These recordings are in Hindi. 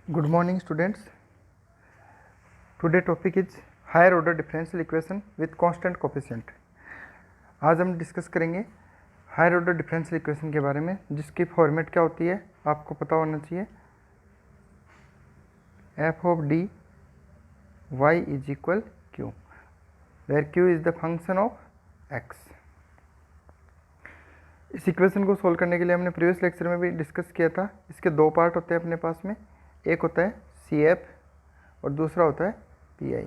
Good morning students. Today topic is higher order differential equation with constant coefficient. आज हम डिस्कस करेंगे हायर ऑर्डर डिफरेंशियल इक्वेशन के बारे में, जिसकी फॉर्मेट क्या होती है आपको पता होना चाहिए। F of d y is equal q, where q is the function of x. इस इक्वेशन को सोल्व करने के लिए हमने प्रीवियस लेक्चर में भी डिस्कस किया था। इसके दो पार्ट होते हैं अपने पास में, एक होता है सी एफ और दूसरा होता है पी आई।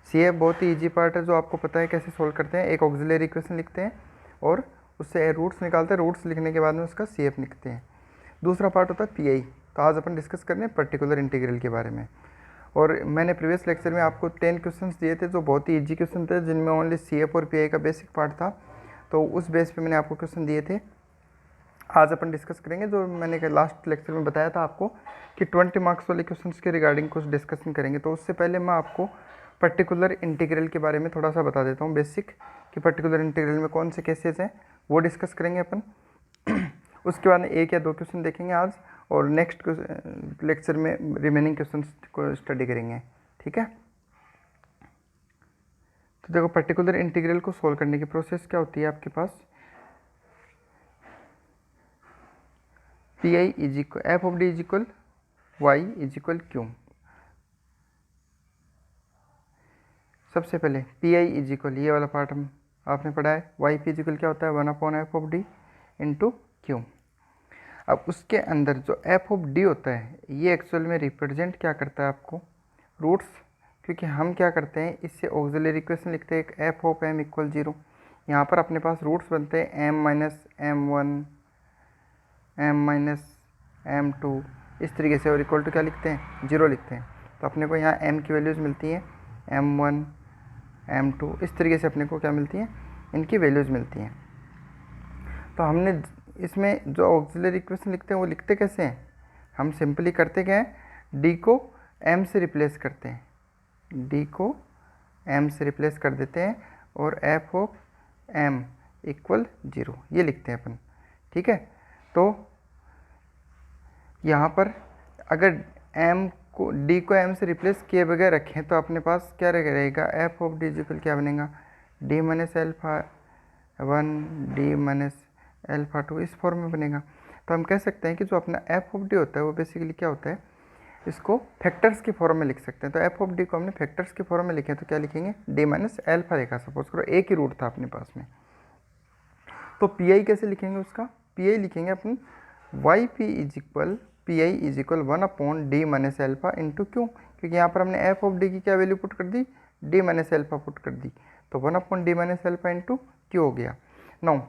सी एफ बहुत ही ईजी पार्ट है, जो आपको पता है कैसे सोल्व करते हैं। एक ऑक्सिलरी इक्वेशन लिखते हैं और उससे रूट्स निकालते हैं, रूट्स लिखने के बाद में उसका सी एफ लिखते हैं। दूसरा पार्ट होता है पी आई। तो आज अपन डिस्कस कर रहे हैं पर्टिकुलर इंटीग्रल के बारे में। और मैंने प्रीवियस लेक्चर में आपको 10 क्वेश्चन दिए थे, जो बहुत ही ईजी क्वेश्चन थे, जिनमें ओनली सी एफ और पी आई का बेसिक पार्ट था। तो उस बेस पे मैंने आपको क्वेश्चन दिए थे। आज अपन डिस्कस करेंगे जो मैंने लास्ट लेक्चर में बताया था आपको कि 20 मार्क्स वाले क्वेश्चंस के रिगार्डिंग कुछ डिस्कशन करेंगे। तो उससे पहले मैं आपको पर्टिकुलर इंटीग्रल के बारे में थोड़ा सा बता देता हूँ बेसिक, कि पर्टिकुलर इंटीग्रल में कौन से केसेस हैं, वो डिस्कस करेंगे अपन। उसके बाद एक या दो क्वेश्चन देखेंगे आज, और नेक्स्ट लेक्चर में रिमेनिंग क्वेश्चन को स्टडी करेंगे। ठीक है, तो देखो पर्टिकुलर इंटीग्रल को सोल्व करने की प्रोसेस क्या होती है आपके पास। P I is equal F of D is equal Y is equal Q. सबसे पहले पी आई इज इक्वल, ये वाला पार्ट हम आपने पढ़ा है, वाई पी इज इक्वल क्या होता है 1/f of D into Q. अब उसके अंदर जो एफ ऑफ डी होता है, ये एक्चुअल में रिप्रेजेंट क्या करता है आपको, रूट्स। क्योंकि हम क्या करते हैं, इससे ऑक्सिलरी इक्वेशन लिखते हैं, एक एफ ऑफ एम इक्वल 0। यहाँ पर अपने पास रूट्स बनते हैं m-m1 m-m2 इस तरीके से, और इक्वल टू क्या लिखते हैं 0 लिखते हैं। तो अपने को यहाँ m की वैल्यूज़ मिलती हैं m1 m2, इस तरीके से अपने को क्या मिलती हैं, इनकी वैल्यूज़ मिलती हैं। तो हमने इसमें जो ऑक्सिलरी इक्वेशन लिखते हैं वो लिखते कैसे हैं, हम सिंपली करते क्या है, d को m से रिप्लेस करते हैं, d को m से रिप्लेस कर देते हैं, और f ऑफ m इक्वल 0 ये लिखते हैं अपन। ठीक है, तो यहाँ पर अगर m को d को m से रिप्लेस किए बगैर रखें तो अपने पास क्या रहेगा, f ऑफ d इक्वल क्या बनेगा, d minus alpha 1 d minus alpha 2 इस फॉर्म में बनेगा। तो हम कह सकते हैं कि जो अपना f ऑफ d होता है वो बेसिकली क्या होता है, इसको फैक्टर्स के फॉर्म में लिख सकते हैं। तो f ऑफ d को हमने फैक्टर्स के फॉर्म में लिखे तो क्या लिखेंगे, d माइनस एल्फा लिखा, सपोज करो एक ही रूट था अपने पास में। तो पी आई कैसे लिखेंगे, उसका पी आई लिखेंगे अपन Y P is equal P I is equal 1/d minus alpha into Q. क्योंकि यहाँ पर हमने एफ ऑफ डी की क्या वैल्यू पुट कर दी, d माइनस एल्फा पुट कर दी, तो 1/d minus alpha into Q हो गया। नाउ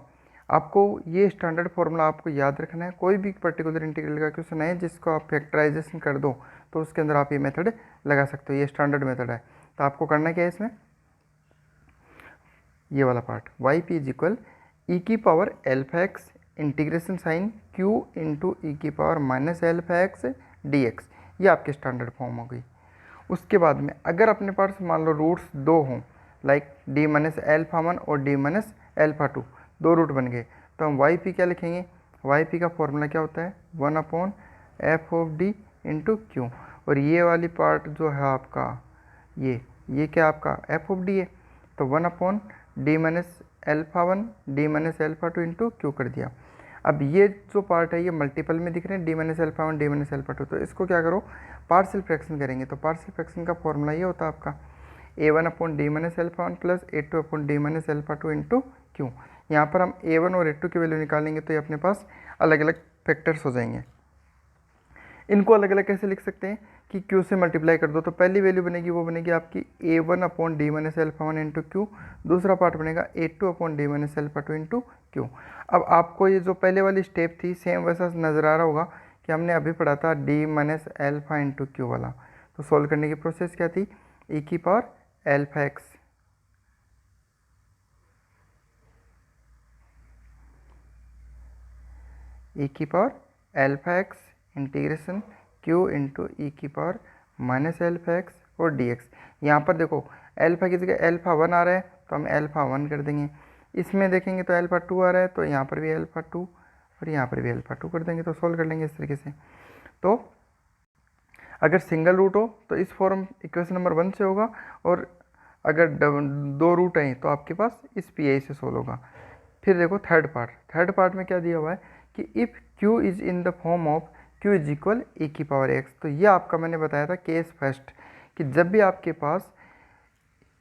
आपको ये स्टैंडर्ड फॉर्मूला आपको याद रखना है। कोई भी पर्टिकुलर इंटीग्रल का क्वेश्चन है जिसको आप फैक्टराइजेशन कर दो तो उसके अंदर आप ये मेथड लगा सकते हो, ये स्टैंडर्ड मेथड है। तो आपको करना क्या है इसमें, ये वाला part Y P is equal E की power alpha X integration sine Q into E की power minus alpha X D X, ये आपकी स्टैंडर्ड फॉर्म हो गई। उसके बाद में अगर अपने पास मान लो रूट्स दो हों, लाइक डी माइनस एल्फा 1 और डी माइनस एल्फा 2, दो रूट बन गए, तो हम वाई पी क्या लिखेंगे, वाई पी का फॉर्मूला क्या होता है 1/f of D into Q. और ये वाली पार्ट जो है आपका, ये क्या आपका एफ ऑफ डी है, तो 1/d minus alpha 1 d minus alpha 2 into Q कर दिया। अब ये जो पार्ट है ये मल्टीपल में दिख रहे हैं, d minus alpha 1 d minus alpha 2, तो इसको क्या करो पार्शियल फ्रैक्शन करेंगे। तो पार्शियल फ्रैक्शन का फॉर्मूला ये होता है आपका a1/d minus alpha 1 plus a2/d minus alpha 2 into Q. यहाँ पर हम a1 और a2 की वैल्यू निकालेंगे तो ये अपने पास अलग अलग फैक्टर्स हो जाएंगे। इनको अलग अलग कैसे लिख सकते हैं कि q से मल्टीप्लाई कर दो, तो पहली वैल्यू बनेगी वो बनेगी आपकी a1/d minus alpha 1 into Q, दूसरा पार्ट बनेगा a2/d minus alpha 2 into Q. अब आपको ये जो पहले वाली स्टेप थी सेम वैसा नज़र आ रहा होगा कि हमने अभी पढ़ा था d minus alpha into Q वाला। तो सॉल्व करने की प्रोसेस क्या थी, e की पावर एल्फा एक्स e की power alpha X integration q into E की पावर माइनस एल्फा एक्स और डी एक्स। यहाँ पर देखो एल्फा की जगह एल्फा 1 आ रहा है तो हम एल्फा 1 कर देंगे, इसमें देखेंगे तो एल्फा 2 आ रहा है तो यहाँ पर भी एल्फा 2 और यहाँ पर भी एल्फा 2 कर देंगे। तो सॉल्व कर लेंगे इस तरीके से। तो अगर सिंगल रूट हो तो इस फॉर्म इक्वेशन नंबर 1 से होगा, और अगर दो रूट हैं तो आपके पास इस PI से सोल्व होगा। फिर देखो थर्ड पार्ट में क्या दिया हुआ है कि if Q is in the form of Q is equal e की पावर x। तो ये आपका मैंने बताया था केस फर्स्ट कि जब भी आपके पास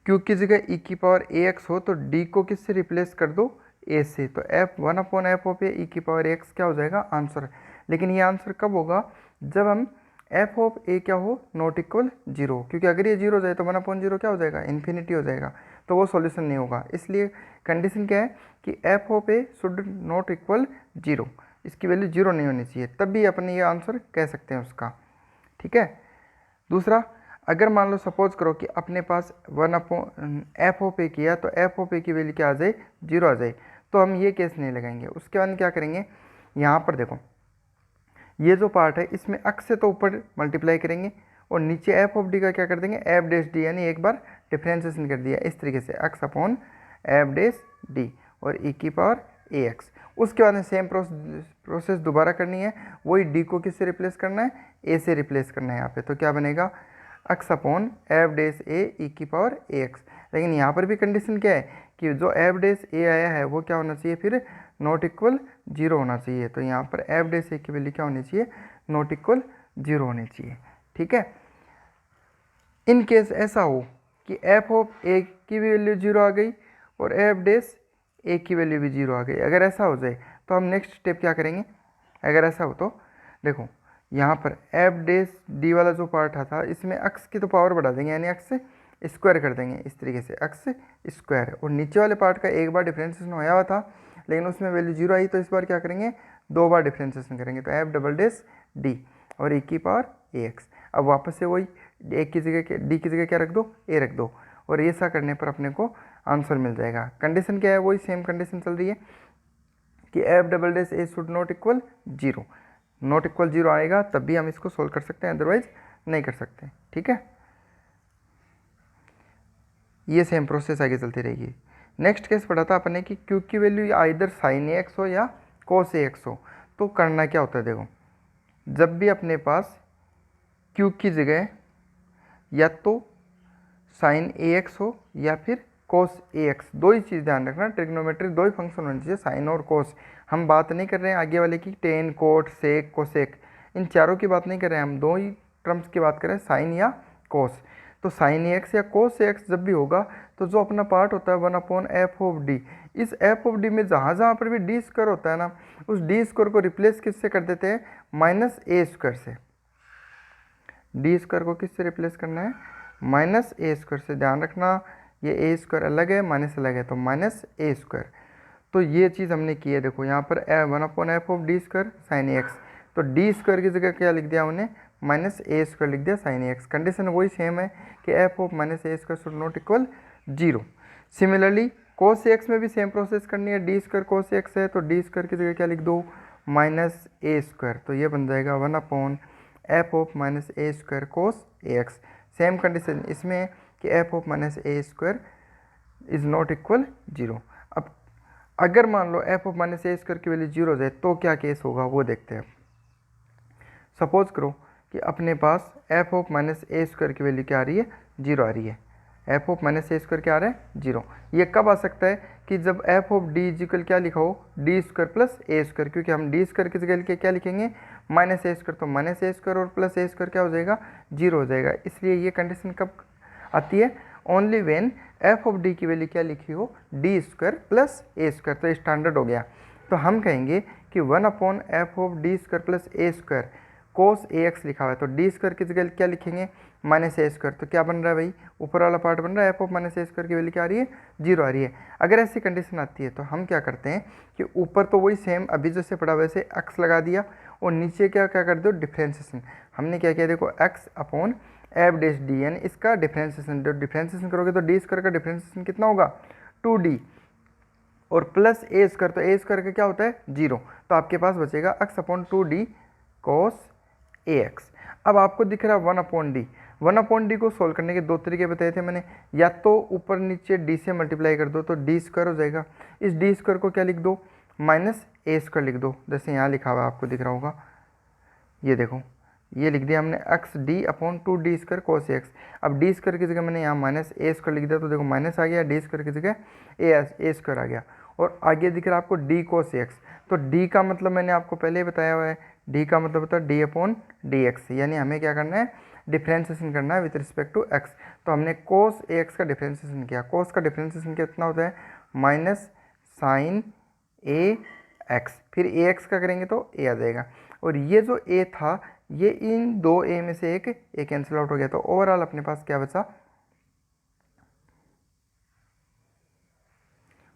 Q की जगह e की पावर ax हो तो d को किससे रिप्लेस कर दो, a से। तो f ऑफ a e की पावर x क्या हो जाएगा, आंसर। लेकिन ये आंसर कब होगा, जब हम f ऑफ a क्या हो, नॉट इक्वल 0, क्योंकि अगर ये 0 हो जाए तो 1/0 क्या हो जाएगा, इन्फिनिटी हो जाएगा, तो वो सॉल्यूशन नहीं होगा। इसलिए कंडीशन क्या है कि f of a should not equal 0, इसकी वैल्यू 0 नहीं होनी चाहिए, तब भी अपन ये आंसर कह सकते हैं उसका। ठीक है। दूसरा, अगर मान लो सपोज करो कि अपने पास f ऑफ a किया तो f ऑफ a की वैल्यू क्या आ जाए, 0 आ जाए, तो हम ये केस नहीं लगाएंगे। उसके बाद क्या करेंगे, यहाँ पर देखो ये जो पार्ट है इसमें x से तो ऊपर मल्टीप्लाई करेंगे और नीचे f ऑफ d का क्या कर देंगे, f डैश d, यानी एक बार डिफ्रेंसिएशन कर दिया इस तरीके से, x upon f dash d और e की पावर ax। उसके बाद में सेम प्रोसेस दोबारा करनी है, वही d को किससे रिप्लेस करना है, a से रिप्लेस करना है यहाँ पे। तो क्या बनेगा, x upon f dash a e की पावर ax। लेकिन यहाँ पर भी कंडीशन क्या है कि जो f डैश a आया है वो क्या होना चाहिए, फिर नॉट इक्वल 0 होना चाहिए। तो यहाँ पर f डैश a की वैल्यू क्या होनी चाहिए, नॉट इक्वल 0 होनी चाहिए। ठीक है। इन केस ऐसा हो कि f ऑफ a की भी वैल्यू 0 आ गई और f डैश a की वैल्यू भी 0 आ गई, अगर ऐसा हो जाए तो हम नेक्स्ट स्टेप क्या करेंगे। अगर ऐसा हो तो देखो यहाँ पर f डैश d वाला जो पार्ट था इसमें x की तो पावर बढ़ा देंगे, यानी x स्क्वायर कर देंगे इस तरीके से, x स्क्वायर। और नीचे वाले पार्ट का एक बार डिफ्रेंसिएशन होया हुआ था लेकिन उसमें वैल्यू 0 आई, तो इस बार क्या करेंगे, 2 बार डिफ्रेंसिएशन करेंगे, तो f डबल डैश d और e की पावर ax। अब वापस से वही a की जगह d की जगह क्या रख दो, a रख दो, और ऐसा करने पर अपने को आंसर मिल जाएगा। कंडीशन क्या है, वही सेम कंडीशन चल रही है कि f double dash a should not equal 0, not equal 0 आएगा तब भी हम इसको सोल्व कर सकते हैं, अदरवाइज नहीं कर सकते। ठीक है। ये सेम प्रोसेस आगे चलती रहेगी। नेक्स्ट केस पढ़ा था अपने कि Q की वैल्यू आइदर साइन ax हो या cos ax हो, तो करना क्या होता है, देखो जब भी अपने पास Q की जगह या तो साइन ax हो या फिर cos ax, दो ही चीज़ ध्यान रखना, ट्रिग्नोमेट्री दो ही फंक्शन होने चाहिए, साइन और cos। हम बात नहीं कर रहे हैं आगे वाले की टेन, कोट, सेक, कोसेक, इन चारों की बात नहीं कर रहे हैं, हम दो ही टर्म्स की बात करें, साइन या cos। तो साइन एक्स या cos एक्स जब भी होगा तो जो अपना पार्ट होता है 1/f ऑफ d, इस f ऑफ d में जहाँ जहाँ पर भी d स्क्वायर होता है ना, उस d स्क्वायर को रिप्लेस किससे कर देते हैं, -a स्क्वायर से। d स्क्वायर को किससे रिप्लेस करना है, -a स्क्वायर से। ध्यान रखना ये a स्क्वायर अलग है, माइनस अलग है, तो -a स्क्वायर। तो ये चीज़ हमने की है, देखो यहाँ पर 1/f of d square sine x, तो d स्क्वायर की जगह क्या लिख दिया हमने, -a स्क्वायर लिख दिया साइन एक्स। कंडीशन वही सेम है कि f of -a square should not equal 0। Similarly cos x में भी सेम प्रोसेस करनी है, d स्क्वायर cos x है तो d स्क्वायर की जगह क्या लिख दो, -a स्क्वायर, तो ये बन जाएगा 1/f of -a square cos ax। Same condition इसमें कि f of -a square is not equal 0। अब अगर मान लो f ऑफ -a स्क्वायर की वैल्यू 0 हो जाए तो क्या केस होगा वो देखते हैं। सपोज करो कि अपने पास f ऑफ -a स्क्वायर की वैल्यू क्या आ रही है, 0 आ रही है, f ऑफ -a स्क्वायर क्या आ रहा है, 0। ये कब आ सकता है कि जब f ऑफ d इक्वल क्या लिखा हो, d square plus a square, क्योंकि हम d स्क्वायर की जगह क्या लिखेंगे, -a स्क्वायर, तो -a स्क्वायर और प्लस a स्क्वायर क्या हो जाएगा, 0 हो जाएगा। इसलिए ये कंडीशन कब आती है, only when f of d की वैल्यू क्या लिखी हो, d square plus a square, तो स्टैंडर्ड हो गया। तो हम कहेंगे कि 1/f of d square plus a square cos ax लिखा हुआ है, तो d स्क्वायर की जगह क्या लिखेंगे, -a स्क्वायर, तो क्या बन रहा है भाई, ऊपर वाला पार्ट बन रहा है f ऑफ -a स्क्वायर की वैल्यू क्या आ रही है, 0 आ रही है। अगर ऐसी कंडीशन आती है तो हम क्या करते हैं कि ऊपर तो वही सेम अभी जैसे पड़ा वैसे x लगा दिया और नीचे क्या क्या कर दो, डिफ्रेंसिएशन। हमने क्या किया, देखो x upon f dash d, यानी इसका डिफ्रेंसिएशन, जो डिफ्रेंसिएशन करोगे तो d स्क्वायर का डिफ्रेंसिएशन कितना होगा, 2d, और प्लस a स्क्वायर, तो a स्क्वायर का क्या होता है, 0, तो आपके पास बचेगा x upon 2d cos ax। अब आपको दिख रहा है 1/d, 1/d को सोल्व करने के दो तरीके बताए थे मैंने, या तो ऊपर नीचे d से मल्टीप्लाई कर दो तो d स्क्वायर हो जाएगा, इस d स्क्वायर को क्या लिख दो, -a स्क्वायर लिख दो, जैसे यहाँ लिखा हुआ है आपको दिख रहा होगा, ये देखो ये लिख दिया हमने x D upon 2d² cos x. अब डी स्क्वायर की जगह मैंने यहाँ माइनस ए स्क्वायर लिख दिया, तो देखो माइनस आ गया, डी स्क्वायर की जगह ए स्क्वायर आ गया। और आगे दिख रहा है आपको डी cos एक्स, तो डी का मतलब मैंने आपको पहले ही बताया हुआ है, डी का मतलब होता है डी अपॉन डी एक्स, यानी हमें क्या करना है, डिफ्रेंसिएशन करना है विथ रिस्पेक्ट टू एक्स। तो हमने cos ए एक्स का डिफ्रेंसिएशन किया, cos का डिफ्रेंसिएशन कितना होता है, माइनस साइन ए एक्स, फिर ए एक्स का करेंगे तो ए आ जाएगा। और ये जो ए था ये इन दो ए में से एक ए कैंसिल आउट हो गया, तो ओवरऑल अपने पास क्या बचा,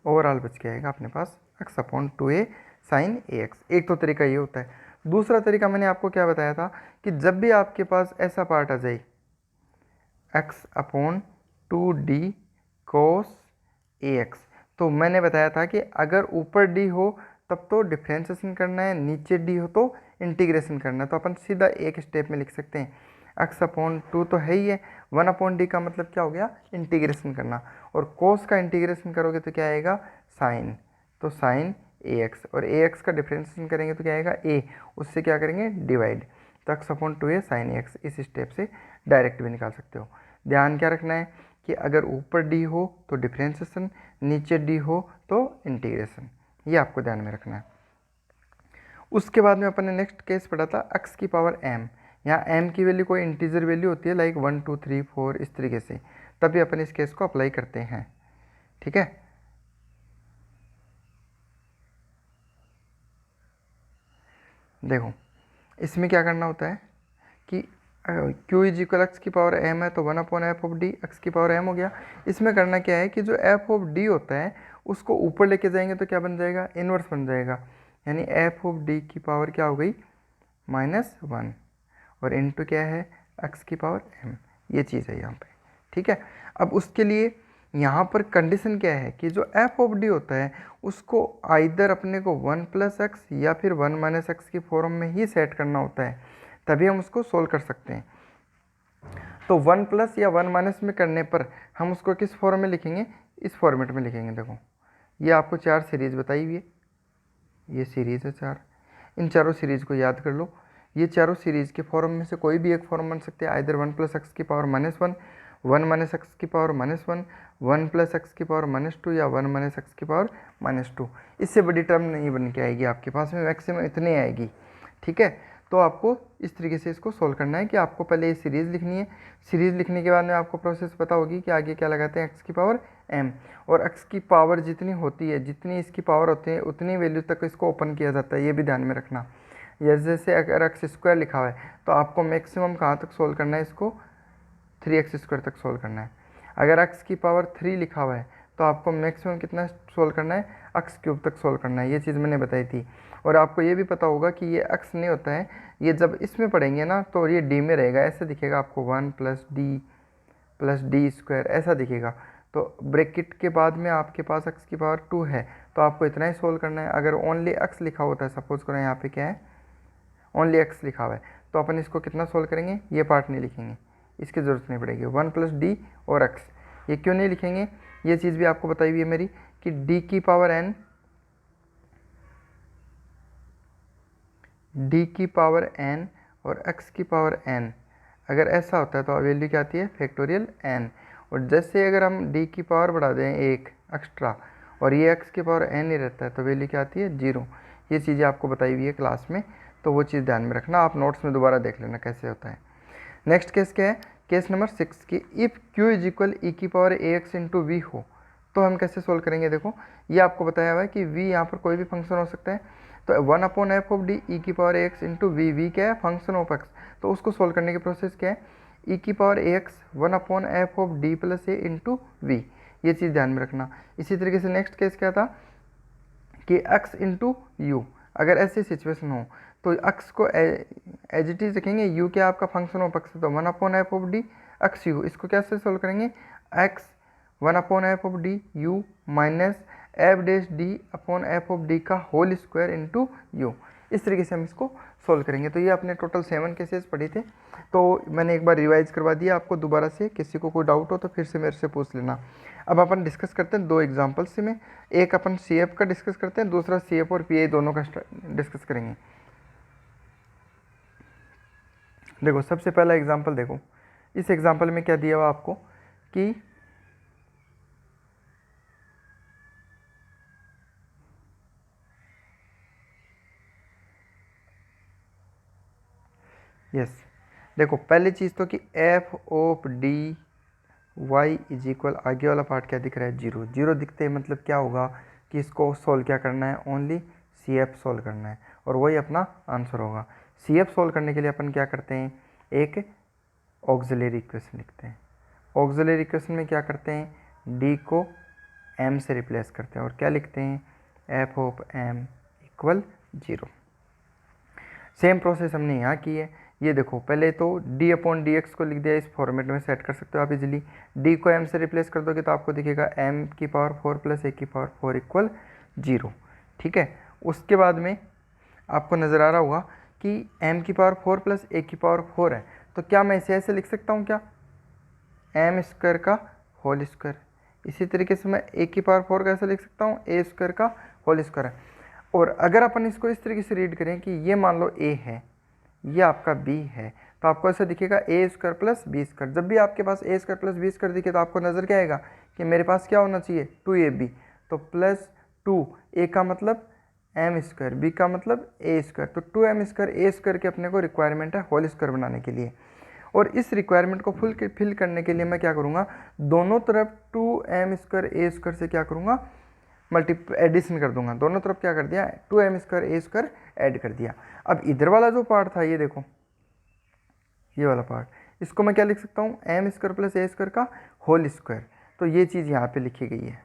ओवरऑल बच के आएगा अपने पास एक्स अपॉन 2a साइन ए एक्स। एक तो तरीका ये होता है। दूसरा तरीका मैंने आपको क्या बताया था कि जब भी आपके पास ऐसा पार्ट आ जाए एक्स अपॉन 2d cos ए एक्स, तो मैंने बताया था कि अगर ऊपर डी हो तब तो डिफ्रेंशिएशन करना है, नीचे डी हो तो इंटीग्रेशन करना है। तो अपन सीधा एक स्टेप में लिख सकते हैं, एक्स अपॉन 2 तो है ही है, 1 अपॉन डी का मतलब क्या हो गया, इंटीग्रेशन करना। और कोस का इंटीग्रेशन करोगे तो क्या आएगा, साइन, तो साइन ए एक्स, और ए एक्स का डिफ्रेंशिएशन करेंगे तो क्या आएगा, ए, उससे क्या करेंगे, डिवाइड, तो एक्स अपॉन 2a साइन ए एक्स। इस स्टेप से डायरेक्ट भी निकाल सकते हो। ध्यान क्या रखना है कि अगर ऊपर डी हो तो डिफ्रेंशिएशन, नीचे डी हो तो इंटीग्रेशन, ये आपको ध्यान में रखना है। उसके बाद में अपन ने नेक्स्ट केस पढ़ा था एक्स की पावर m। यहाँ m की वैल्यू कोई इंटीजर वैल्यू होती है, लाइक 1 2 3 4 इस तरीके से, तभी अपन इस केस को अप्लाई करते हैं। ठीक है, देखो इसमें क्या करना होता है कि q इज इक्वल एक्स की पावर m है, तो 1 upon f of D x की पावर m हो गया। इसमें करना क्या है कि जो एफ ऑफ डी होता है उसको ऊपर लेके जाएंगे तो क्या बन जाएगा, इनवर्स बन जाएगा, यानी एफ ऑफ डी की पावर क्या हो गई, -1, और इनटू क्या है, एक्स की पावर m, ये चीज़ है यहाँ पे। ठीक है, अब उसके लिए यहाँ पर कंडीशन क्या है कि जो एफ ऑफ डी होता है उसको आइदर अपने को 1 + x या फिर 1 - x की फॉर्म में ही सेट करना होता है, तभी हम उसको सोल्व कर सकते हैं। तो 1 + या 1 - में करने पर हम उसको किस फॉर्म में लिखेंगे, इस फॉर्मेट में लिखेंगे। देखो ये आपको 4 सीरीज़ बताई हुई है, ये सीरीज़ है 4, इन चारों सीरीज़ को याद कर लो। ये चारों सीरीज़ के फॉर्म में से कोई भी एक फॉर्म बन सकते हैं, आइदर 1 + x की पावर -1, 1 - x की पावर -1, 1 + x की पावर -2 या 1 - x की पावर -2। इससे बड़ी टर्म नहीं बन के आएगी आपके पास में, मैक्सिमम इतनी आएगी। ठीक है, तो आपको इस तरीके से इसको सोल्व करना है कि आपको पहले ये सीरीज़ लिखनी है, सीरीज़ लिखने के बाद में आपको प्रोसेस पता होगी कि आगे क्या लगाते हैं, एक्स की पावर m, और एक्स की पावर जितनी होती है, जितनी इसकी पावर होती है उतनी वैल्यू तक इसको ओपन किया जाता है, ये भी ध्यान में रखना। जैसे अगर x² लिखा हुआ है तो आपको मैक्सिमम कहाँ तक सोल्व करना है, इसको 3x² तक सोल्व करना है। अगर x की पावर 3 लिखा हुआ है तो आपको मैक्सिमम कितना सोल्व करना है, x³ तक सोल्व करना है, ये चीज़ मैंने बताई थी। और आपको ये भी पता होगा कि ये x नहीं होता है, ये जब इसमें पढ़ेंगे ना तो ये d में रहेगा, ऐसे दिखेगा आपको 1 + d² ऐसा दिखेगा। तो ब्रैकेट के बाद में आपके पास x की पावर 2 है तो आपको इतना ही सोल्व करना है। अगर ओनली x लिखा होता है, सपोज करो यहाँ पे क्या है, ओनली x लिखा हुआ है, तो अपन इसको कितना सोल्व करेंगे, ये पार्ट नहीं लिखेंगे, इसकी ज़रूरत नहीं पड़ेगी। 1 + d और x, ये क्यों नहीं लिखेंगे, ये चीज़ भी आपको बताई हुई है मेरी कि d की पावर n और x की पावर n, अगर ऐसा होता है तो वैल्यू क्या आती है, फैक्टोरियल n। और जैसे अगर हम d की पावर बढ़ा दें एक एक्स्ट्रा और ये x की पावर n ही रहता है तो वैल्यू क्या आती है, 0। ये चीज़ें आपको बताई हुई है क्लास में, तो वो चीज़ ध्यान में रखना, आप नोट्स में दोबारा देख लेना कैसे होता है। नेक्स्ट केस क्या है, केस नंबर 6 की if q is equal e⁴ into v हो तो हम कैसे सोल्व करेंगे। देखो ये आपको बताया हुआ है कि v यहाँ पर कोई भी फंक्शन हो सकता है, तो 1 upon f of d e⁴ into v क्या है, फंक्शन ऑफ x। तो उसको सोल्व करने की प्रोसेस क्या है, e⁴ 1 upon f of d + a into v, ये चीज़ ध्यान में रखना। इसी तरीके से नेक्स्ट केस क्या था कि x इंटू यू, अगर ऐसी सिचुएशन हो तो x को एज इट इज रखेंगे, u क्या आपका फंक्शन ऑफ x, तो 1 upon f of D x you, इसको कैसे सोल्व करेंगे, x 1 upon f of D you minus f' d upon f of D का होल स्क्वायर इंटू यू, इस तरीके से हम इसको सोल्व करेंगे। तो ये अपने टोटल 7 केसेस पढ़े थे, तो मैंने एक बार रिवाइज करवा दिया आपको दोबारा से, किसी को कोई डाउट हो तो फिर से मेरे से पूछ लेना। अब अपन डिस्कस करते हैं 2 एग्जाम्पल्स में, एक अपन CF का डिस्कस करते हैं, दूसरा CF और PI दोनों का डिस्कस करेंगे। देखो सबसे पहला एग्जांपल देखो, इस एग्जांपल में क्या दिया हुआ आपको कि यस, देखो पहली चीज़ तो कि f of d y is equal, आगे वाला पार्ट क्या दिख रहा है, जीरो। जीरो दिखते हैं मतलब क्या होगा कि इसको सोल्व क्या करना है, ओनली सी एफ सोल्व करना है और वही अपना आंसर होगा। सी एफ सोल्व करने के लिए अपन क्या करते हैं, एक ऑक्सिलरी इक्वेशन लिखते हैं। ऑक्सिलरी इक्वेशन में क्या करते हैं, डी को एम से रिप्लेस करते हैं और क्या लिखते हैं, f of m equal zero. Same process हमने यहाँ की है। ये देखो पहले तो d अपॉन डी एक्स को लिख दिया, इस फॉर्मेट में सेट कर सकते हो आप इजीली। d को m से रिप्लेस कर दोगे तो आपको दिखेगा m की पावर 4 प्लस a की पावर 4 इक्वल जीरो। ठीक है, उसके बाद में आपको नज़र आ रहा होगा कि m की पावर 4 प्लस a की पावर 4 है, तो क्या मैं इसे ऐसे लिख सकता हूँ क्या, m स्क्वायर का होल स्क्वायर। इसी तरीके से मैं a की पावर 4 कैसे लिख सकता हूँ, a स्क्वायर का होल स्क्वायर है। और अगर अपन इसको इस तरीके से रीड करें कि ये मान लो a है, ये आपका b है, तो आपको ऐसा दिखेगा a square plus b square. जब भी आपके पास a square plus b square दिखे तो आपको नज़र क्या आएगा कि मेरे पास क्या होना चाहिए, 2ab। तो प्लस 2, a का मतलब m स्क्वायर, b का मतलब a स्क्वायर, तो 2m स्क्वायर a स्क्वायर की अपने को रिक्वायरमेंट है होल स्क्वायर बनाने के लिए। और इस रिक्वायरमेंट को फिल करने के लिए मैं क्या करूँगा, दोनों तरफ 2m स्क्वायर a स्क्वायर से क्या करूँगा, एडिशन कर दूंगा। दोनों तरफ क्या कर दिया, 2m square a square add कर दिया। अब इधर वाला जो पार्ट था, ये देखो ये वाला पार्ट, इसको मैं क्या लिख सकता हूँ, m square plus a square का होल स्क्वायर। तो ये चीज़ यहाँ पे लिखी गई है,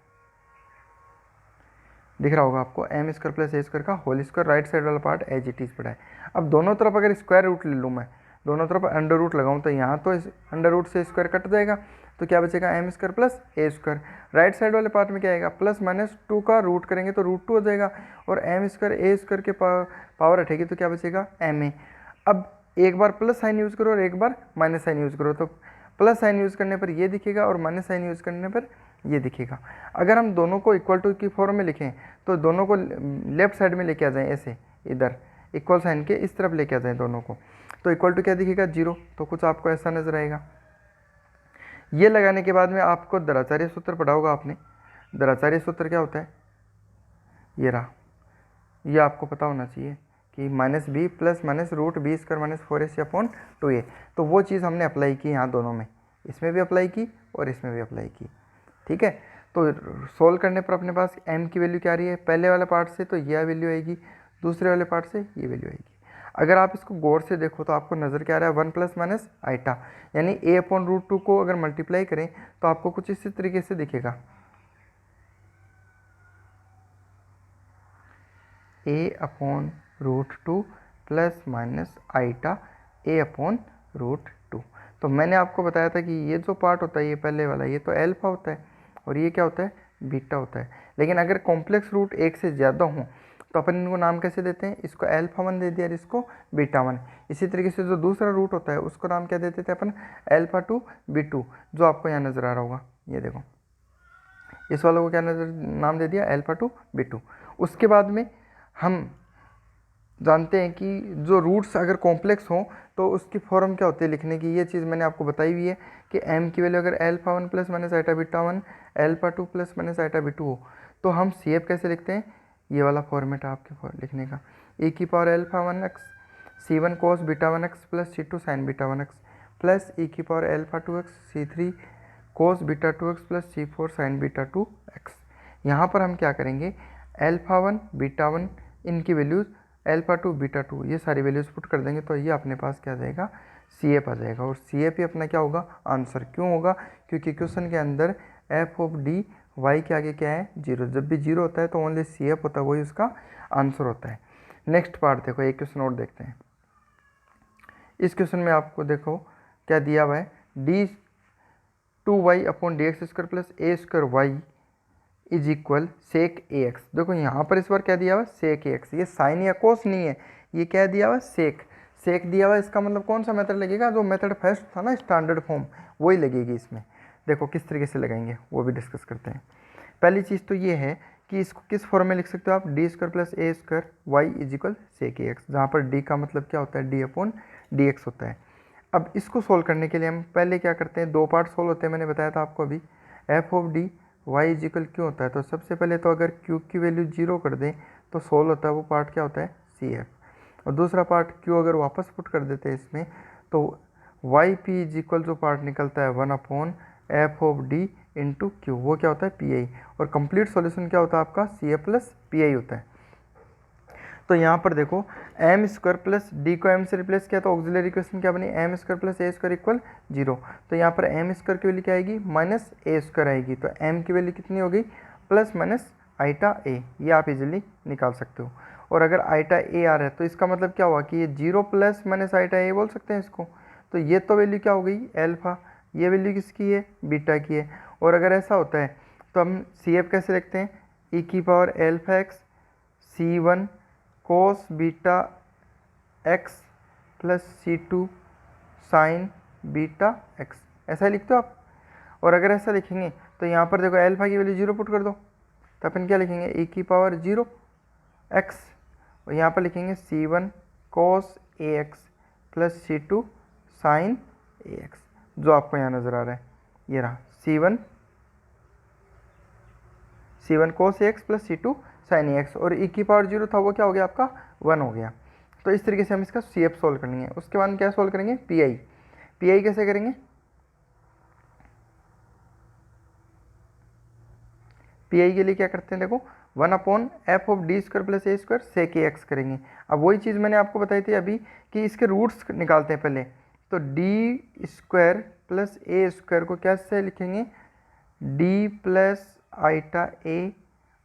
दिख रहा होगा आपको, m square plus a square का होल स्क्वायर। राइट साइड वाला पार्ट एज इट इज़ पड़ा है। अब दोनों तरफ अगर स्क्वायर रूट ले लूँ मैं, दोनों तरफ अंडर रूट लगाऊँ, तो यहाँ तो इस अंडर रूट से स्क्वायर कट जाएगा, तो क्या बचेगा, m square plus a square. Right side वाले पार्ट में क्या आएगा, प्लस माइनस 2 का रूट करेंगे तो रूट 2 हो जाएगा, और m स्क्वायर a स्क्वायर के पावर हटेगी तो क्या बचेगा, ma। अब एक बार प्लस साइन यूज़ करो और एक बार माइनस साइन यूज़ करो, तो प्लस साइन यूज़ करने पर ये दिखेगा और माइनस साइन यूज़ करने पर ये दिखेगा। अगर हम दोनों को इक्वल टू की फॉर्म में लिखें तो दोनों को लेफ्ट साइड में लेके आ जाएं, ऐसे इधर इक्वल साइन के इस तरफ लेके आ जाएं दोनों को, तो इक्वल टू क्या दिखेगा, जीरो। तो कुछ आपको ऐसा नजर आएगा। ये लगाने के बाद में आपको द्विराचार्य सूत्र पढ़ा होगा आपने। द्विराचार्य सूत्र क्या होता है, ये रहा, ये आपको पता होना चाहिए कि minus b plus minus root b square minus 4ac upon 2a। तो वो चीज़ हमने अप्लाई की यहाँ दोनों में, इसमें भी अप्लाई की और इसमें भी अप्लाई की। ठीक है, तो सोल्व करने पर अपने पास m की वैल्यू क्या आ रही है, पहले वाले पार्ट से तो यह वैल्यू आएगी, दूसरे वाले पार्ट से ये वैल्यू आएगी। अगर आप इसको गौर से देखो तो आपको नज़र क्या आ रहा है, 1 प्लस माइनस आइटा, यानी a अपॉन रूट 2 को अगर मल्टीप्लाई करें तो आपको कुछ इसी तरीके से दिखेगा, a upon root 2 plus minus iota a upon root 2। तो मैंने आपको बताया था कि ये जो पार्ट होता है, ये पहले वाला, ये तो एल्फा होता है और ये क्या होता है, बीटा होता है। लेकिन अगर कॉम्प्लेक्स रूट एक से ज़्यादा हों तो अपन इनको नाम कैसे देते हैं, इसको एल्फा 1 दे दिया और इसको बीटा 1। इसी तरीके से जो दूसरा रूट होता है उसको नाम क्या देते थे अपन, एल्फा 2 b2, जो आपको यहाँ नज़र आ रहा होगा। ये देखो इस वाले को क्या नाम दे दिया, एल्फा 2 b2। उसके बाद में हम जानते हैं कि जो रूट्स अगर कॉम्प्लेक्स हों तो उसकी फॉर्म क्या होती है लिखने की, ये चीज़ मैंने आपको बताई हुई है कि m की वैल्यू अगर alpha 1 plus minus iota beta 1 alpha 2 plus minus iota b2 हो तो हम CF कैसे लिखते हैं, ये वाला फॉर्मेट है आपके लिखने का, e की power alpha 1x c1 cos beta 1x plus c2 sign beta 1x plus e की power alpha 2x c3 cos beta 2x plus c4 sign beta 2x। यहाँ पर हम क्या करेंगे, एल्फा 1 बीटा 1 इनकी वैल्यूज़ एल्फा 2 बीटा 2 ये सारी वैल्यूज़ पुट कर देंगे तो ये अपने पास क्या आ जाएगा, CF आ जाएगा। और CF ही अपना क्या होगा, आंसर। क्यों होगा, क्योंकि क्वेश्चन के अंदर f ऑफ d y के आगे क्या है, जीरो। जब भी जीरो होता है तो ओनली CF होता है, वही उसका आंसर होता है। नेक्स्ट पार्ट देखो, एक क्वेश्चन और देखते हैं। इस क्वेश्चन में आपको देखो क्या दिया हुआ है, d 2y upon d x square plus A square y is equal sec A x. देखो यहाँ पर इस बार क्या दिया हुआ, सेक ए एक्स। ये साइन या कोस नहीं है, ये क्या दिया हुआ, सेक। सेक दिया हुआ, इसका मतलब कौन सा मेथड लगेगा, जो मेथड फर्स्ट था ना स्टैंडर्ड फॉर्म, वही लगेगी इसमें। देखो किस तरीके से लगाएंगे वो भी डिस्कस करते हैं। पहली चीज़ तो ये है कि इसको किस फॉर्म में लिख सकते हो आप, d square plus A square y is equal sec A x, जहाँ पर डी का मतलब क्या होता है, डी अपॉन डी एक्स होता है। अब इसको सोल्व करने के लिए हम पहले क्या करते हैं, दो पार्ट सोल्व होते हैं, मैंने बताया था आपको अभी। F of d y is equal क्यों होता है, तो सबसे पहले तो अगर क्यू की वैल्यू 0 कर दें तो सोल्व होता है वो पार्ट क्या होता है, सी एफ। और दूसरा पार्ट क्यू अगर वापस पुट कर देते हैं इसमें तो वाई पी इजिकल जो पार्ट निकलता है 1/एफ ऑफ डी इंटू क्यू, वो क्या होता है पी आई। और कंप्लीट सॉल्यूशन क्या होता है आपका, C F plus P I होता है। तो यहाँ पर देखो एम स्क्वायर प्लस डी को एम से रिप्लेस किया तो ऑक्सिलरी इक्वेशन क्या बनी, एम स्क्वायर प्लस ए स्क्वायर इक्वल 0। तो यहाँ पर एम स्क्वायर की वैल्यू क्या आएगी, माइनस ए स्क्वायर आएगी। तो एम की वैल्यू कितनी हो गई, प्लस माइनस आइटा ए, ये आप इजीली निकाल सकते हो। और अगर आइटा ए आ रहा है तो इसका मतलब क्या हुआ कि ये 0 प्लस माइनस आइटा ए बोल सकते हैं इसको। तो ये तो वैल्यू क्या हो गई एल्फा, ये वैल्यू किसकी है, बीटा की है। और अगर ऐसा होता है तो हम सी एफ कैसे लिखते हैं, ई की power alpha x c one cos beta x plus सी टू साइन बीटा एक्स, ऐसा लिखते हो आप। और अगर ऐसा लिखेंगे तो यहाँ पर देखो एल्फा की वैल्यू 0 पुट कर दो, तो अपन क्या लिखेंगे, ई की पावर 0 एक्स, और यहाँ पर लिखेंगे C one cos A X plus C two sine A X, जो आपको यहाँ नज़र आ रहा है ये रहा C one cos A X plus C two sine A X. और ई की पावर 0 था वो क्या हो गया आपका 1 हो गया। तो इस तरीके से हम इसका सी एफ सोल्व करेंगे। उसके बाद क्या सोल्व करेंगे, पी आई। पी आई कैसे करेंगे, पी आई के लिए क्या करते हैं, देखो 1/एफ of D square plus A square sec A X करेंगे। अब वही चीज़ मैंने आपको बताई थी अभी कि इसके रूट्स निकालते हैं पहले। तो डी स्क्वायर प्लस ए स्क्वायर को कैसे लिखेंगे, डी प्लस आइटा ए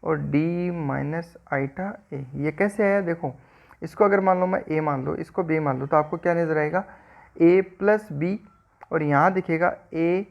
और डी माइनस आइटा ए। ये कैसे आया देखो, इसको अगर मान लो मैं ए मान लो, इसको बी मान लो, तो आपको क्या नज़र आएगा, ए प्लस बी, और यहाँ दिखेगा ए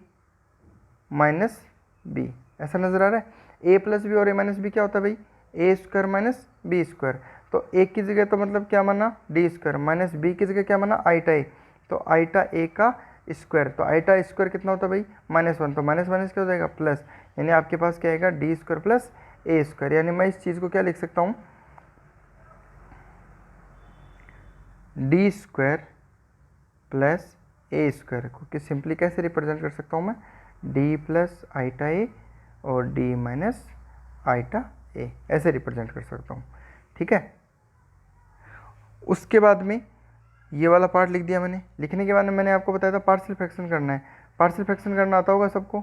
माइनस बी, ऐसा नज़र आ रहा है। ए प्लस बी और ए माइनस बी क्या होता है भाई, ए स्क्वायर माइनस बी स्क्वायर। तो ए की जगह तो मतलब क्या माना, डी स्क्वायर, माइनस बी की जगह क्या माना, आइटा ए। तो आइटा ए का स्क्वायर, तो आइटा स्क्वायर कितना होता है भाई, -1। तो माइनस माइनस क्या हो जाएगा, प्लस, यानी आपके पास क्या आएगा, डी स्क्वायर प्लस ए स्क्वायर। यानी मैं इस चीज़ को क्या लिख सकता हूँ, डी स्क्वायर प्लस ए स्क्वायर को कि सिंपली कैसे रिप्रेजेंट कर सकता हूँ मैं, डी प्लस आइटा ए और डी माइनस आइटा ए, ऐसे रिप्रेजेंट कर सकता हूँ। ठीक है, उसके बाद में ये वाला पार्ट लिख दिया मैंने। लिखने के बाद में मैंने आपको बताया था पार्शियल फ्रैक्शन करना है। पार्शियल फ्रैक्शन करना आता होगा सबको,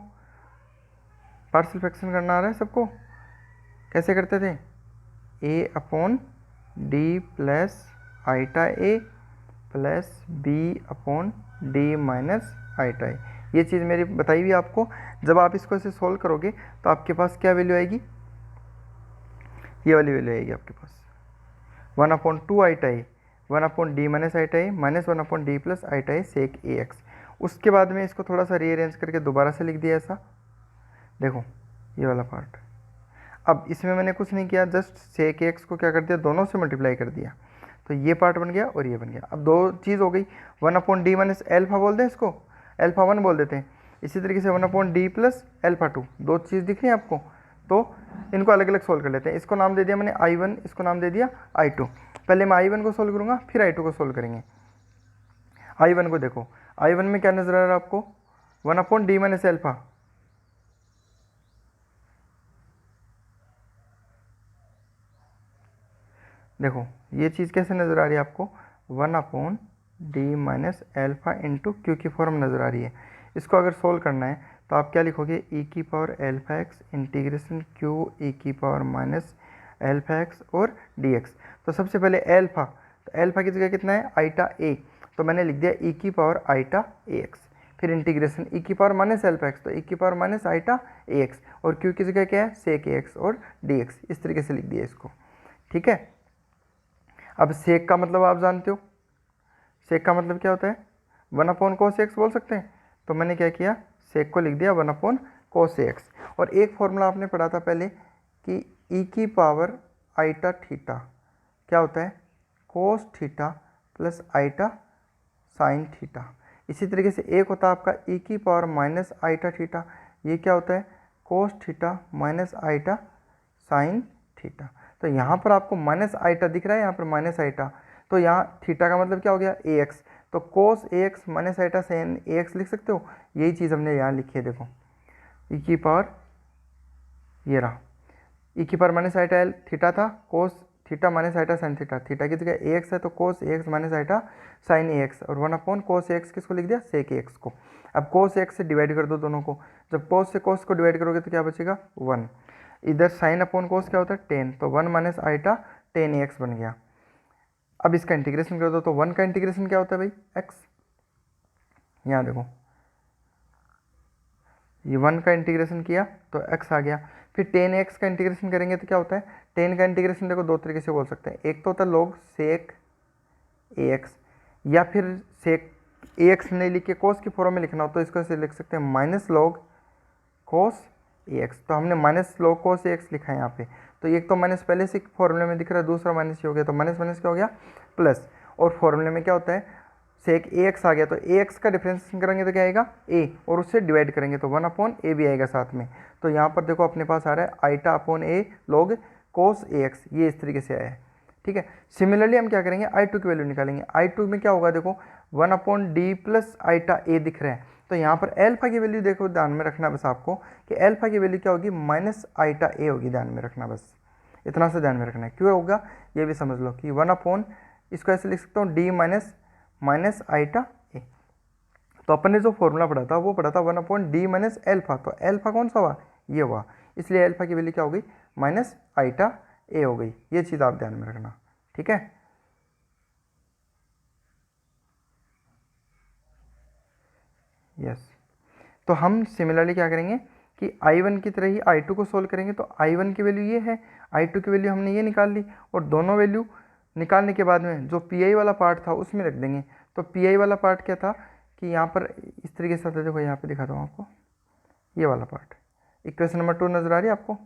पार्शियल फ्रैक्शन करना आ रहा है सबको, कैसे करते थे, A upon D plus iota A plus B upon D minus iota A. ये चीज़ मेरी बताई हुई आपको। जब आप इसको ऐसे सोल्व करोगे तो आपके पास क्या वैल्यू आएगी, ये वाली वैल्यू आएगी आपके पास 1/2 आइटा ए 1/डी माइनस आइटा ए माइनस 1/डी प्लस आइटा ए सेक ए एक्स। उसके बाद में इसको थोड़ा सा रीअरेंज करके दोबारा से लिख दिया ऐसा, देखो ये वाला पार्ट। अब इसमें मैंने कुछ नहीं किया, जस्ट सेक ए एक्स को क्या कर दिया, दोनों से मल्टीप्लाई कर दिया, तो ये पार्ट बन गया और ये बन गया। अब दो चीज़ हो गई, 1/डी माइनस एल्फा बोल दें इसको, एल्फा 1 बोल देते हैं। इसी तरीके से 1/डी प्लस एल्फा 2, दो चीज़ दिख रही है आपको, तो इनको अलग अलग सोल्व कर लेते हैं। इसको नाम दे दिया मैंने I1, इसको नाम दे दिया I2। पहले मैं I1 को सोल्व करूँगा, फिर I2 को सोल्व करेंगे। I1 को देखो, I1 में क्या नजर आ रहा है आपको, 1/डी माइनस एल्फा, देखो ये चीज़ कैसे नज़र आ रही है आपको, 1/डी माइनस एल्फा इंटू क्यू की फॉर्म नज़र आ रही है। इसको अगर सोल्व करना है तो आप क्या लिखोगे, ई की power alpha X integration Q E की पावर माइनस एल्फा एक्स और डी एक्स। तो सबसे पहले एल्फा, तो एल्फा की जगह कितना है, आइटा ए, तो मैंने लिख दिया ई की पावर आइटा ए एक्स। फिर इंटीग्रेशन ई की पावर माइनस एल्फा एक्स, तो ई की power minus iota a X, और क्यू की जगह क्या है, सेक ए एक्स और डी एक्स। इस तरीके से लिख दिया इसको। ठीक है, अब सेक का मतलब आप जानते हो, सेक का मतलब क्या होता है, 1/cos एक्स बोल सकते हैं। तो मैंने क्या किया, सेक को लिख दिया 1/cos एक्स। और एक फॉर्मूला आपने पढ़ा था पहले कि ई की पावर आइटा थीटा क्या होता है, cos theta plus iota sine theta. इसी तरीके से एक होता है आपका ई की पावर माइनस आइटा थीटा, ये क्या होता है, cos theta minus iota sine theta. तो यहाँ पर आपको माइनस आइटा दिख रहा है, यहाँ पर माइनस आइटा, तो यहाँ थीटा का मतलब क्या हो गया, ए एक्स। तो cos A x minus iota sine A x लिख सकते हो। यही चीज़ हमने यहाँ लिखी है, देखो ई की पावर, ये रहा ई की power minus iota L theta था, cos theta minus iota sine theta, theta की जगह ए एक्स है तो cos A x minus iota sine A X, और 1 कोस ए एक्स किसको लिख दिया, सेक ए एक्स को। अब कोस एक्स से डिवाइड कर दो दोनों को, जब कोस से कोस को डिवाइड करोगे तो क्या बचेगा 1, इधर साइन अपॉन कोस क्या होता है 10, तो 1 माइनस आइटा टेन ए एक्स बन गया। अब इसका इंटीग्रेशन कर दो तो 1 का इंटीग्रेशन क्या होता है भाई, एक्स। यहाँ देखो ये 1 का इंटीग्रेशन किया तो x आ गया, फिर 10x का इंटीग्रेशन करेंगे तो क्या होता है, 10 का इंटीग्रेशन देखो दो तरीके से बोल सकते हैं, एक तो होता है log sec ax, या फिर sec ax नहीं लिख के cos की फॉर्म में लिखना हो तो इसको ऐसे लिख सकते हैं माइनस log cos ax, तो हमने माइनस log cos ax लिखा है यहाँ पे, तो एक तो माइनस पहले से फॉर्मूले में दिख रहा है, दूसरा माइनस ही हो गया, तो माइनस माइनस क्या हो गया प्लस, और फॉर्मूले में क्या होता है सेक ए एक्स आ गया, तो ए एक्स का डिफरेंशिएशन करेंगे तो क्या आएगा ए, और उससे डिवाइड करेंगे तो 1 अपॉन ए भी आएगा साथ में, तो यहाँ पर देखो अपने पास आ रहा है iota upon a log cos A x, ये इस तरीके से आया है। ठीक है, सिमिलरली हम क्या करेंगे आई2 की वैल्यू निकालेंगे, आई2 में क्या होगा देखो 1 अपॉन डी प्लस आइटा ए दिख रहा है, तो यहाँ पर एल्फा की वैल्यू देखो ध्यान में रखना बस आपको कि एल्फा की वैल्यू क्या होगी माइनस आइटा ए होगी, ध्यान में रखना बस, इतना सा ध्यान में रखना है, क्यों होगा ये भी समझ लो कि 1 अपॉन, इसको ऐसे लिख सकता हूँ डी माइनस आइटा ए, तो अपन ने जो फॉर्मूला पढ़ा था वो पढ़ा था 1 अपॉन डी माइनस एल्फा, तो एल्फा कौन सा हुआ ये हुआ, इसलिए एल्फा की वैल्यू क्या हो गई माइनस आइटा ए हो गई, ये चीज़ आप ध्यान में रखना। ठीक है, यस, तो हम सिमिलरली क्या करेंगे कि I1 की तरह ही I2 को सोल्व करेंगे, तो I1 की वैल्यू ये है, I2 की वैल्यू हमने ये निकाल ली, और दोनों वैल्यू निकालने के बाद में जो पी आई वाला पार्ट था उसमें रख देंगे, तो पी आई वाला पार्ट क्या था कि यहाँ पर इस तरीके से था, देखो यहाँ पे दिखाता हूँ आपको, ये वाला पार्ट, इक्वेशन नंबर 2 नजर आ रही है आपको,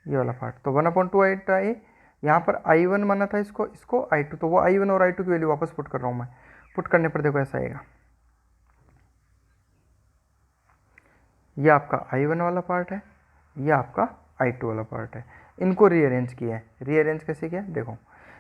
ये वाला पार्ट, तो 1/2 आइटा ए, यहाँ पर I1 माना था इसको, इसको I2, तो वो I1 और I2 की वैल्यू वापस पुट कर रहा हूँ मैं, पुट करने पर देखो ऐसा आएगा, ये आपका I1 वाला पार्ट है, ये आपका I2 वाला पार्ट है, इनको रीअरेंज किया है, रीअरेंज कैसे किया है देखो,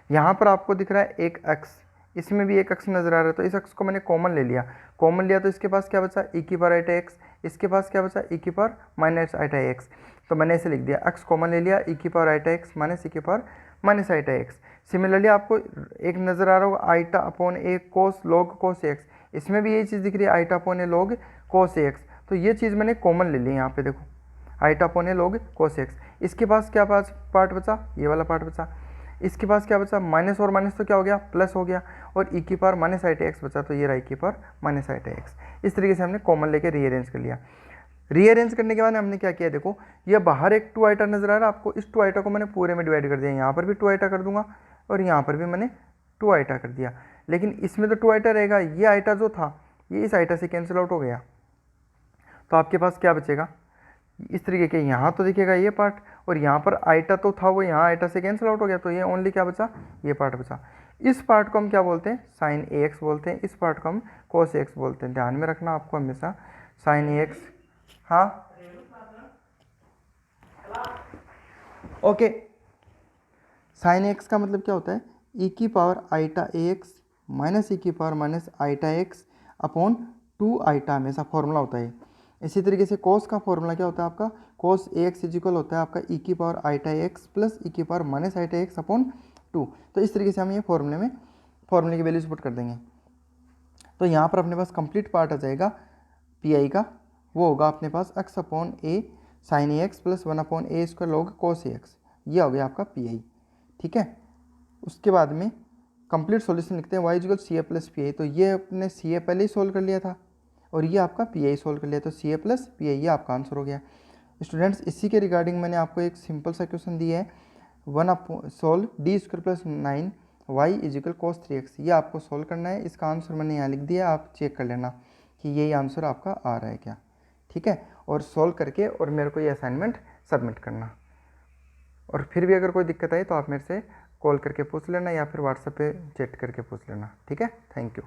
यहाँ पर आपको दिख रहा है एक एक्स, इसमें भी एक एक्स नजर आ रहा है, तो इस एक्स को मैंने कॉमन ले लिया, कॉमन लिया तो इसके पास क्या बचा ई की पावर आइटा एक्स, इसके पास क्या बचा ई की पावर माइनस आइटा एक्स, तो मैंने ऐसे लिख दिया एक्स कॉमन ले लिया, ई की power iota x minus e की power minus iota x. Similarly आपको एक नजर आ रहा होगा iota upon a cos log cos x, इसमें भी यही चीज़ दिख रही है iota upon a log cos x, तो ये चीज़ मैंने कॉमन ले ली यहाँ पे देखो iota upon a log cos x. इसके पास क्या पार्ट बचा, ये वाला पार्ट बचा, इसके पास क्या बचा माइनस और माइनस तो क्या हो गया प्लस हो गया, और ई की पावर माइनस आइटा एक्स बचा, तो ये रहा ई की पावर माइनस आइटा एक्स। इस तरीके से हमने कॉमन लेके रीअरेंज कर लिया। रीअरेंज करने के बाद हमने क्या किया देखो, ये बाहर एक 2 आइटा नजर आ रहा है आपको, इस 2 आइटा को मैंने पूरे में डिवाइड कर दिया, यहाँ पर भी 2 आइटा कर दूंगा और यहाँ पर भी मैंने 2 आइटा कर दिया, लेकिन इसमें तो 2 आइटा रहेगा, ये आइटा जो था ये इस आइटा से कैंसिल आउट हो गया, तो आपके पास क्या बचेगा इस तरीके के, यहाँ तो दिखेगा ये पार्ट, और यहाँ पर आइटा तो था वो यहाँ आइटा से कैंसिल आउट हो गया, तो ये ओनली क्या बचा ये पार्ट बचा। इस पार्ट को हम क्या बोलते हैं साइन ए एक्स बोलते हैं, इस पार्ट को हम कोस एक्स बोलते हैं, ध्यान में रखना आपको हमेशा साइन ए एक्स। हाँ ओके, साइन एक्स का मतलब क्या होता है ई की power iota a x minus e की power minus iota x upon 2 iota, हमेशा फॉर्मूला होता है। इसी तरीके से कोस का फॉर्मूला क्या होता है आपका, कोस ए एक्स इजिकल होता है आपका ई की power iota x plus e की power minus iota x upon 2, तो इस तरीके से हम ये फॉर्मूले की वैल्यूज पुट कर देंगे, तो यहाँ पर अपने पास कंप्लीट पार्ट आ जाएगा पी आई का, वो होगा अपने पास x upon A sign A X plus 1 upon A square log cos A x, ये हो गया आपका पी आई। ठीक है, उसके बाद में कंप्लीट सॉल्यूशन लिखते हैं y is equal C A plus P I, तो ये अपने सी ए पहले ही सोल्व कर लिया था और ये आपका पी आई सोल्व कर लिया, तो सी ए प्लस पी आई ये आपका आंसर हो गया। स्टूडेंट्स इसी के रिगार्डिंग मैंने आपको एक सिंपल सा क्वेश्चन दिया है, 1 upon solve D square plus 9 Y is equal cos 3x, ये आपको सोल्व करना है, इसका आंसर मैंने यहाँ लिख दिया, आप चेक कर लेना कि यही आंसर आपका आ रहा है क्या। ठीक है, और सोल्व करके और मेरे को ये असाइनमेंट सबमिट करना, और फिर भी अगर कोई दिक्कत आई तो आप मेरे से कॉल करके पूछ लेना या फिर व्हाट्सएप पे चैट करके पूछ लेना। ठीक है, थैंक यू।